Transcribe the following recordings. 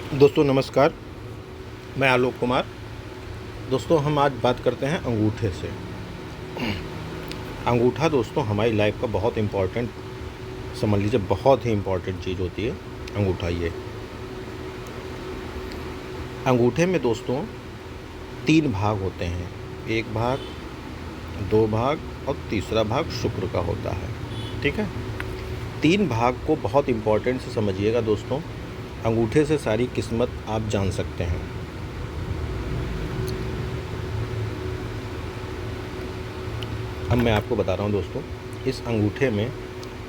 दोस्तों नमस्कार। मैं आलोक कुमार। दोस्तों हम आज बात करते हैं अंगूठे से। अंगूठा दोस्तों हमारी लाइफ का बहुत इम्पोर्टेंट, समझ लीजिए बहुत ही इम्पोर्टेंट चीज़ होती है अंगूठा। ये अंगूठे में दोस्तों 3 भाग होते हैं, एक भाग, 2 भाग और तीसरा भाग शुक्र का होता है। ठीक है, 3 भाग को बहुत इम्पोर्टेंट से समझिएगा दोस्तों। अंगूठे से सारी किस्मत आप जान सकते हैं। अब मैं आपको बता रहा हूँ दोस्तों, इस अंगूठे में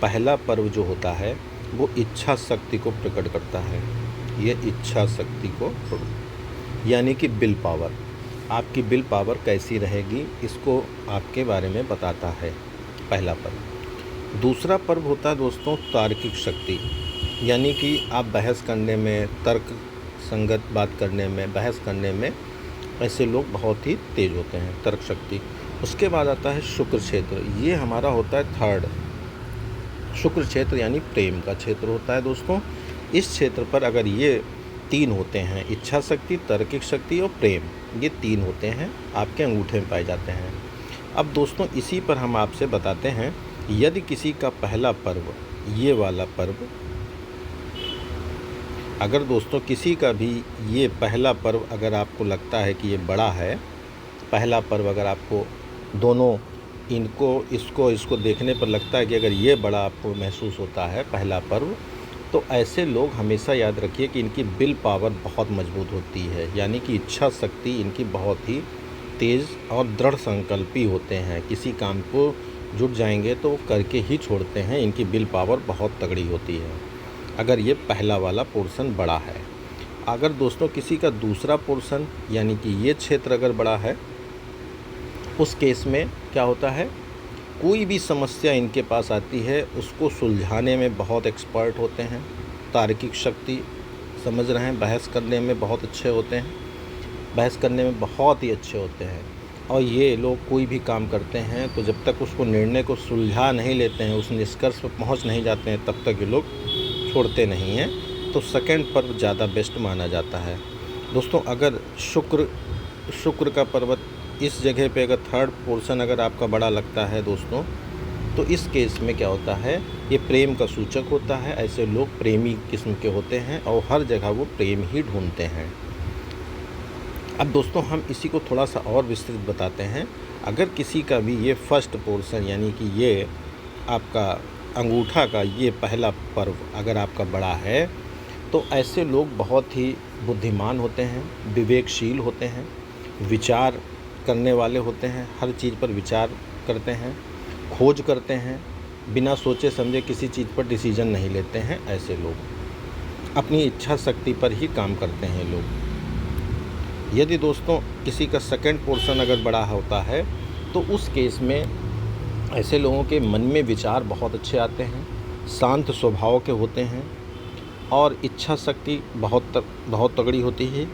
पहला पर्व जो होता है वो इच्छा शक्ति को प्रकट करता है। ये इच्छा शक्ति को यानी कि विल पावर, आपकी विल पावर कैसी रहेगी इसको आपके बारे में बताता है पहला पर्व। दूसरा पर्व होता है दोस्तों तार्किक शक्ति, यानी कि आप बहस करने में, तर्क संगत बात करने में, बहस करने में ऐसे लोग बहुत ही तेज़ होते हैं, तर्क शक्ति। उसके बाद आता है शुक्र क्षेत्र, ये हमारा होता है थर्ड। शुक्र क्षेत्र यानी प्रेम का क्षेत्र होता है दोस्तों। इस क्षेत्र पर अगर ये 3 होते हैं, इच्छा शक्ति, तार्किक शक्ति और प्रेम, ये 3 होते हैं आपके अंगूठे में पाए जाते हैं। अब दोस्तों इसी पर हम आपसे बताते हैं, यदि किसी का पहला पर्व, ये वाला पर्व, अगर दोस्तों किसी का भी ये पहला पर्व अगर आपको लगता है कि ये बड़ा है, पहला पर्व अगर आपको दोनों इसको देखने पर लगता है कि अगर ये बड़ा आपको महसूस होता है पहला पर्व, तो ऐसे लोग हमेशा याद रखिए कि इनकी विल पावर बहुत मजबूत होती है, यानी कि इच्छा शक्ति इनकी बहुत ही तेज़ और दृढ़ संकल्पी होते हैं। किसी काम को जुट जाएंगे तो वो करके ही छोड़ते हैं। इनकी विल पावर बहुत तगड़ी होती है अगर ये पहला वाला पोर्शन बड़ा है। अगर दोस्तों किसी का दूसरा पोर्शन यानी कि ये क्षेत्र अगर बड़ा है, उस केस में क्या होता है, कोई भी समस्या इनके पास आती है उसको सुलझाने में बहुत एक्सपर्ट होते हैं। तार्किक शक्ति, समझ रहे हैं, बहस करने में बहुत अच्छे होते हैं, बहस करने में बहुत ही अच्छे होते हैं। और ये लोग कोई भी काम करते हैं तो जब तक उसको निर्णय को सुलझा नहीं लेते हैं, उस निष्कर्ष पर पहुंच नहीं जाते हैं, तब तक ये लोग छोड़ते नहीं हैं। तो सेकंड पर्व ज़्यादा बेस्ट माना जाता है दोस्तों। अगर शुक्र का पर्वत इस जगह पे अगर थर्ड पोर्शन अगर आपका बड़ा लगता है दोस्तों, तो इस केस में क्या होता है, ये प्रेम का सूचक होता है। ऐसे लोग प्रेमी किस्म के होते हैं और हर जगह वो प्रेम ही ढूंढते हैं। अब दोस्तों हम इसी को थोड़ा सा और विस्तृत बताते हैं। अगर किसी का भी ये फर्स्ट पोर्शन यानी कि ये आपका अंगूठा का ये पहला पर्व अगर आपका बड़ा है, तो ऐसे लोग बहुत ही बुद्धिमान होते हैं, विवेकशील होते हैं, विचार करने वाले होते हैं, हर चीज़ पर विचार करते हैं, खोज करते हैं, बिना सोचे समझे किसी चीज़ पर डिसीजन नहीं लेते हैं। ऐसे लोग अपनी इच्छा शक्ति पर ही काम करते हैं लोग। यदि दोस्तों किसी का सेकंड पोर्शन अगर बड़ा होता है, तो उस केस में ऐसे लोगों के मन में विचार बहुत अच्छे आते हैं, शांत स्वभाव के होते हैं और इच्छा शक्ति बहुत तगड़ी होती है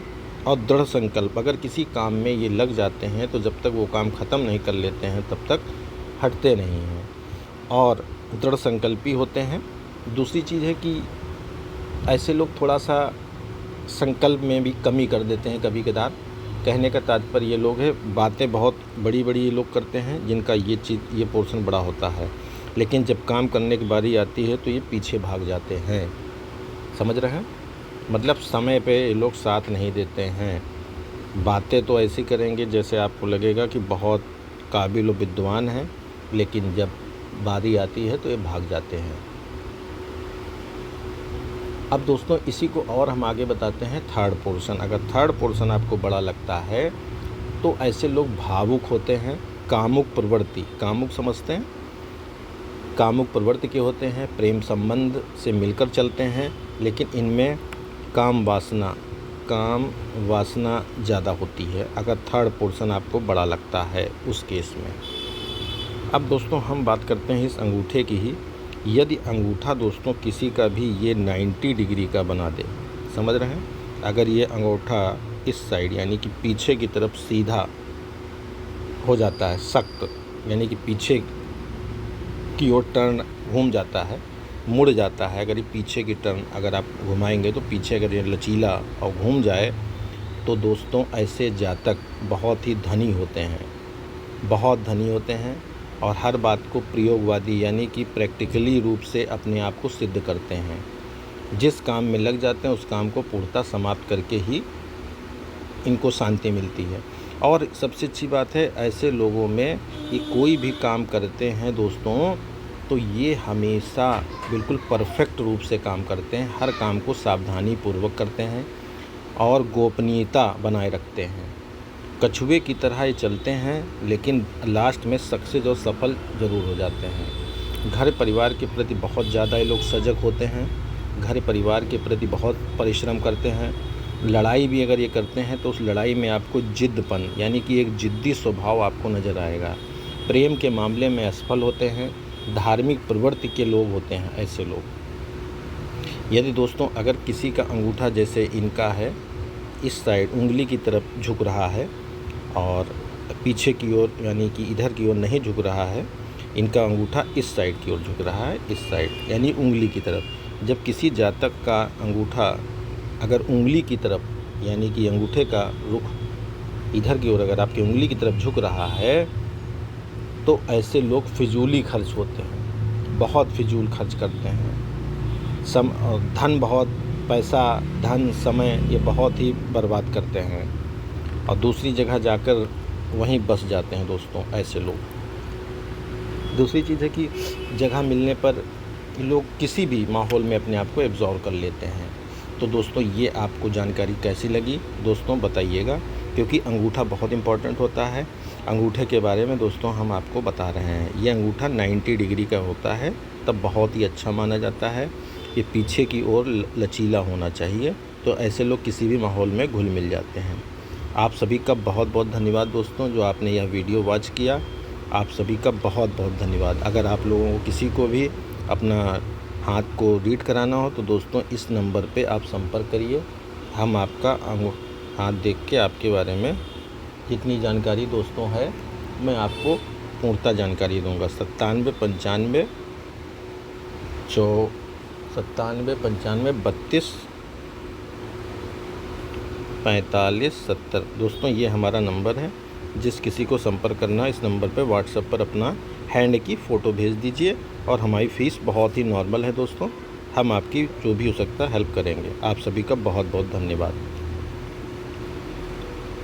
और दृढ़ संकल्प। अगर किसी काम में ये लग जाते हैं तो जब तक वो काम ख़त्म नहीं कर लेते हैं तब तक हटते नहीं हैं और दृढ़ संकल्पी होते हैं। दूसरी चीज़ है कि ऐसे लोग थोड़ा सा संकल्प में भी कमी कर देते हैं कभी कदार। कहने का तात्पर्य ये लोग है, बातें बहुत बड़ी बड़ी ये लोग करते हैं जिनका ये पोर्शन बड़ा होता है, लेकिन जब काम करने की बारी आती है तो ये पीछे भाग जाते हैं। समझ रहे हैं, मतलब समय पे ये लोग साथ नहीं देते हैं। बातें तो ऐसी करेंगे जैसे आपको लगेगा कि बहुत काबिल और विद्वान हैं, लेकिन जब बारी आती है तो ये भाग जाते हैं। अब दोस्तों इसी को और हम आगे बताते हैं थर्ड पोर्शन। अगर थर्ड पोर्शन आपको बड़ा लगता है तो ऐसे लोग भावुक होते हैं, कामुक प्रवृत्ति, कामुक समझते हैं, कामुक प्रवृत्ति के होते हैं, प्रेम संबंध से मिलकर चलते हैं, लेकिन इनमें काम वासना ज़्यादा होती है अगर थर्ड पोर्शन आपको बड़ा लगता है उस केस में। अब दोस्तों हम बात करते हैं इस अंगूठे की ही। यदि अंगूठा दोस्तों किसी का भी ये 90 डिग्री का बना दे, समझ रहे हैं, अगर ये अंगूठा इस साइड यानी कि पीछे की तरफ सीधा हो जाता है, सख्त यानी कि पीछे की ओर टर्न घूम जाता है, मुड़ जाता है, अगर ये पीछे की टर्न अगर आप घुमाएंगे तो पीछे अगर ये लचीला और घूम जाए तो दोस्तों ऐसे जातक बहुत ही धनी होते हैं, बहुत धनी होते हैं और हर बात को प्रयोगवादी यानी कि प्रैक्टिकली रूप से अपने आप को सिद्ध करते हैं। जिस काम में लग जाते हैं उस काम को पूर्णतः समाप्त करके ही इनको शांति मिलती है। और सबसे अच्छी बात है, ऐसे लोगों में ये कोई भी काम करते हैं दोस्तों तो ये हमेशा बिल्कुल परफेक्ट रूप से काम करते हैं, हर काम को सावधानी पूर्वक करते हैं और गोपनीयता बनाए रखते हैं। कछुए की तरह ये चलते हैं लेकिन लास्ट में सक्सेस और सफल ज़रूर हो जाते हैं। घर परिवार के प्रति बहुत ज़्यादा ये लोग सजग होते हैं, घर परिवार के प्रति बहुत परिश्रम करते हैं। लड़ाई भी अगर ये करते हैं तो उस लड़ाई में आपको जिद्दपन यानी कि एक जिद्दी स्वभाव आपको नज़र आएगा। प्रेम के मामले में असफल होते हैं, धार्मिक प्रवृत्ति के लोग होते हैं ऐसे लोग। यदि दोस्तों अगर किसी का अंगूठा जैसे इनका है इस साइड उंगली की तरफ झुक रहा है और पीछे की ओर यानी कि इधर की ओर नहीं झुक रहा है, इनका अंगूठा इस साइड की ओर झुक रहा है, इस साइड यानी उंगली की तरफ। जब किसी जातक का अंगूठा अगर उंगली की तरफ यानी कि अंगूठे का रुख इधर की ओर अगर आपकी उंगली की तरफ झुक रहा है तो ऐसे लोग फिजूली खर्च होते हैं, बहुत फिजूल खर्च करते हैं। धन बहुत पैसा धन समय ये बहुत ही बर्बाद करते हैं और दूसरी जगह जाकर वहीं बस जाते हैं दोस्तों ऐसे लोग। दूसरी चीज़ है कि जगह मिलने पर लोग किसी भी माहौल में अपने आप को एब्जॉर्व कर लेते हैं। तो दोस्तों ये आपको जानकारी कैसी लगी दोस्तों बताइएगा, क्योंकि अंगूठा बहुत इम्पोर्टेंट होता है। अंगूठे के बारे में दोस्तों हम आपको बता रहे हैं। ये अंगूठा 90 डिग्री का होता है तब बहुत ही अच्छा माना जाता है। ये पीछे की ओर लचीला होना चाहिए, तो ऐसे लोग किसी भी माहौल में घुल मिल जाते हैं। आप सभी का बहुत बहुत धन्यवाद दोस्तों जो आपने यह वीडियो वॉच किया। आप सभी का बहुत बहुत धन्यवाद। अगर आप लोगों को किसी को भी अपना हाथ को रीड कराना हो तो दोस्तों इस नंबर पे आप संपर्क करिए। हम आपका हाथ देख के आपके बारे में जितनी जानकारी दोस्तों है मैं आपको पूर्णतः जानकारी दूंगा। 97 95 32 45 70 दोस्तों ये हमारा नंबर है। जिस किसी को संपर्क करना है इस नंबर पे व्हाट्सएप पर अपना हैंड की फ़ोटो भेज दीजिए और हमारी फ़ीस बहुत ही नॉर्मल है दोस्तों। हम आपकी जो भी हो सकता है हेल्प करेंगे। आप सभी का बहुत बहुत धन्यवाद।